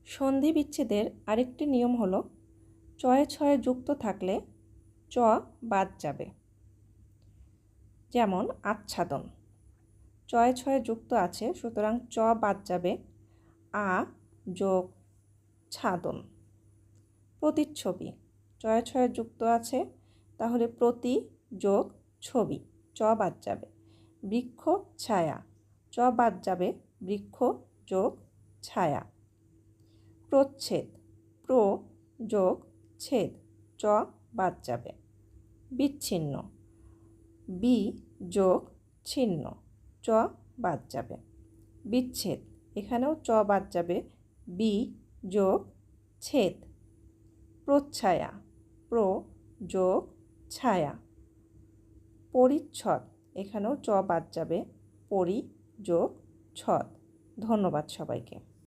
সন্ধি বিচ্ছেদের আরেকটি নিয়ম হলো চয়ে ছয়ে যুক্ত থাকলে চ বাদ যাবে। যেমন আচ্ছাদন, চয়ে ছয়ে যুক্ত আছে, সুতরাং চ বাদ যাবে। আ যোগ ছাদন। প্রতিচ্ছবি, চয়ে ছয়ে যুক্ত আছে, তাহলে প্রতি যোগ ছবি, চ বাদ যাবে। বৃক্ষ ছায়া, চ বাদ যাবে, বৃক্ষ যোগ ছায়া। প্রচ্ছেদ, প্র যোগ ছেদ, চ বাদ যাবে। বিচ্ছিন্ন, বি যোগ ছিন্ন, চ বাদ যাবে। বিচ্ছেদ, এখানেও চ বাদ যাবে, বি যোগ ছেদ। প্রচ্ছায়া, প্র যোগ ছায়া। পরিচ্ছদ, এখানেও চ বাদ যাবে, পরি যোগ ছদ। ধন্যবাদ সবাইকে।